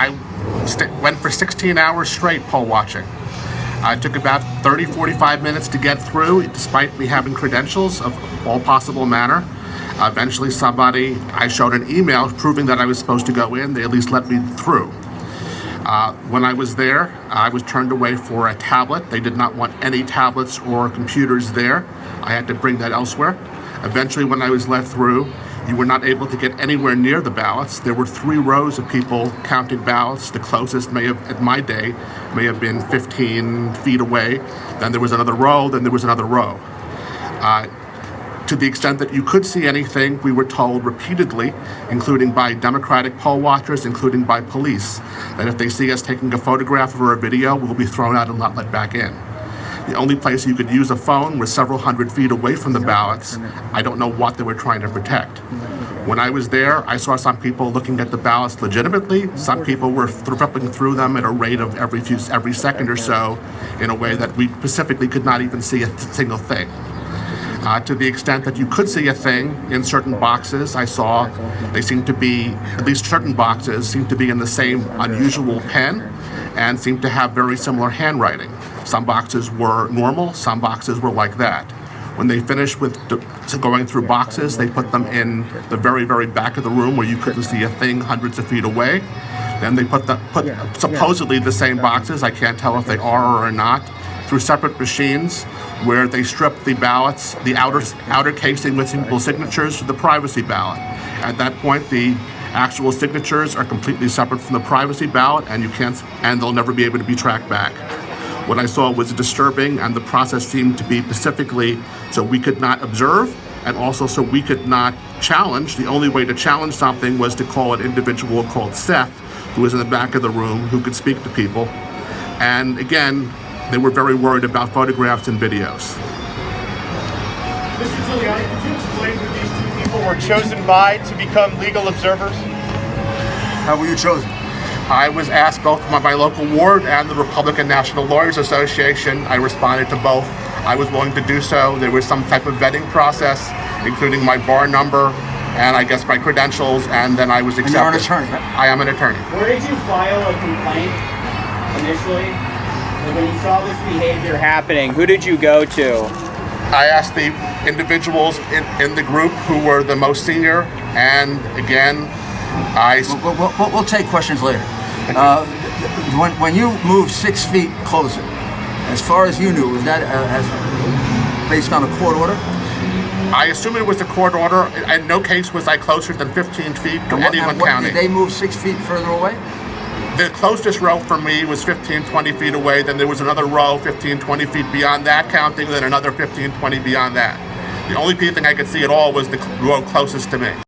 I went for 16 hours straight poll watching. It took about 30-45 minutes to get through, despite me having credentials of all possible manner. Eventually I showed an email proving that I was supposed to go in. They at least let me through. When I was there, I was turned away for a tablet. They did not want any tablets or computers there. I had to bring that elsewhere. Eventually, when I was let through, you were not able to get anywhere near the ballots. There were 3 rows of people counting ballots. The closest at my day, may have been 15 feet away. Then there was another row, then there was another row. To the extent that you could see anything, we were told repeatedly, including by Democratic poll watchers, including by police, that if they see us taking a photograph or a video, we'll be thrown out and not let back in. The only place you could use a phone was several hundred feet away from the ballots. I don't know what they were trying to protect. When I was there, I saw some people looking at the ballots legitimately. Some people were flipping through them at a rate of every second or so in a way that we specifically could not even see a single thing. To the extent that you could see a thing in certain boxes, I saw they seemed to be, at least certain boxes, seemed to be in the same unusual pen and seemed to have very similar handwriting. Some boxes were normal, some boxes were like that. When they finished with going through boxes, they put them in the very, very back of the room where you couldn't see a thing hundreds of feet away. Then they put supposedly the same boxes, I can't tell if they are or not, through separate machines where they stripped the ballots, the outer casing with single signatures, to the privacy ballot. At that point, the actual signatures are completely separate from the privacy ballot, and they'll never be able to be tracked back. What I saw was disturbing, and the process seemed to be specifically so we could not observe, and also so we could not challenge. The only way to challenge something was to call an individual called Seth, who was in the back of the room, who could speak to people. And again, they were very worried about photographs and videos. Mr. Giuliani, could you explain who these 2 people were chosen by to become legal observers? How were you chosen? I was asked both by my local ward and the Republican National Lawyers Association. I responded to both. I was willing to do so. There was some type of vetting process, including my bar number and I guess my credentials, and then I was accepted. And you're an attorney, right? I am an attorney. Where did you file a complaint initially? When you saw this behavior happening, who did you go to? I asked the individuals in the group who were the most senior, and again, We'll take questions later. When you moved 6 feet closer, as far as you knew, was that based on a court order? I assume it was a court order. In no case was I closer than 15 feet to anyone counting. Did they move 6 feet further away? The closest row for me was 15, 20 feet away. Then there was another row 15, 20 feet beyond that counting, then another 15, 20 beyond that. The only thing I could see at all was the row closest to me.